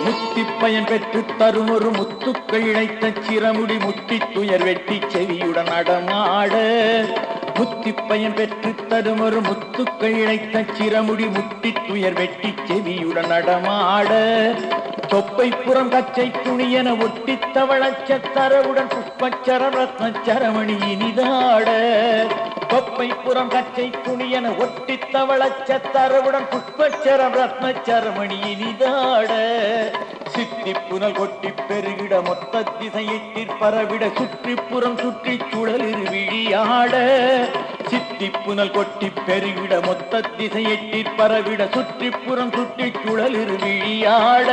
முத்திப்பயன் பெற்று தரும் ஒரு முத்துக்கள் இழைத்த சிரமுடி முட்டி துயர் வெட்டி செவியுடன் நடமாட முத்திப்பயன் பெற்று தரும் ஒரு முத்துக்கள் இழைத்த சிரமுடி முட்டி துயர் வெட்டி செவியுடன் நடமாட தொப்பை புறம் கச்சை துணியென ஒட்டி தவளச்ச தரவுடன் புஷ்பச்சர ரத்ன சரமணி இனிதாட தொப்பை புறம் கச்சை துணியென ஒட்டி தவளச்ச தரவுடன் புஷ்பச்சர ரத்ன சரமணி இனிதாட சித்தி புனல் கொட்டி பெருகிட மொத்த திசையிட்டிற் பரவிட சுற்றிப்புறம் சுற்றி சுழலிரு விழியாட சித்தி புனல் கொட்டி பெருகிட மொத்த திசையிட்டிற் பரவிட சுற்றிப்புறம் சுற்றி சுழலிரு விழியாட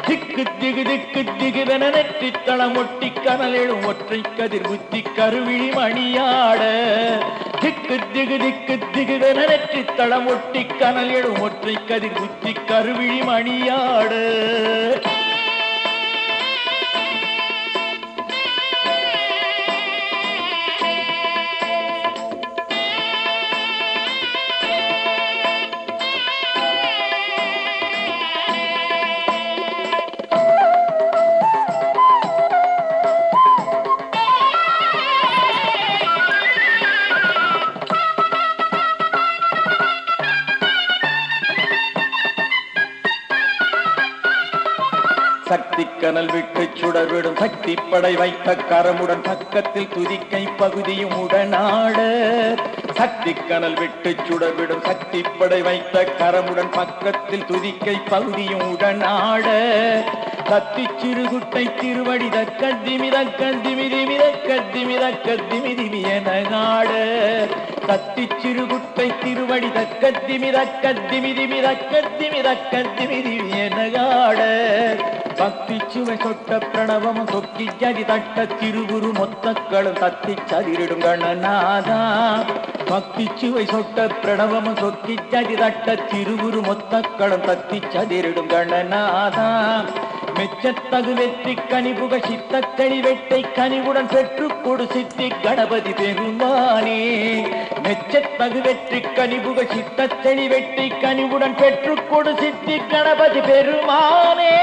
திக்கு திகு திக்கு திகுவென நெற்றி தளம் ஒட்டி கனல் எழும் ஒற்றை கதிர் புத்தி கருவிழி மணியாட திக்கு திகு திக்கு திகுவென நெற்றி தளம் ஒட்டி கனல் எழும் ஒற்றை கதிர் புத்தி கருவிழி மணியாட சக்தி கனல் விட்டு சுடர்விடும் சக்தி படை வைத்த கரமுடன் பக்கத்தில் துதிக்கை பகுதியும் உடனாட சக்தி கனல் விட்டு சுடர்விடும் சக்தி படை வைத்த கரமுடன் பக்கத்தில் துதிக்கை பகுதியும் உடனாட கத்தி சிறுகுட்டை திருவடி தக்கத்திமிதக்கத்திமிதிமிதக்கத்திமிதக்கத்திமிதிமி என நாட கத்தி சிறுகுட்டை திருவடி தக்கத்திமிதக்கத்திமிதிமிதக்கத்திமிதக்கத்திமிதிமி என நாட பக்தி சுவை சொட்ட பிரணவமும் சொக்கி ஜதி தட்ட திருவுரு மொத்தக்களும் தத்தி சதிரிடும் கணநாதா பக்தி சுவை சொட்ட பிரணவமும் சொக்கி ஜதி தட்ட திருவுரு மொத்தக்களும் தத்தி சதிரிடும் கணநாதா மெச்சத்தகு வெற்றி கனிபுக சித்தக்கணி வெட்டை கனிவுடன் பெற்று கொடு சித்தி கணபதி பெருமானே மெச்சத்தகு வெற்றி கனிபுக சித்தக்கணி வெட்டை கனிவுடன் பெற்று கொடு சித்தி கணபதி பெருமானே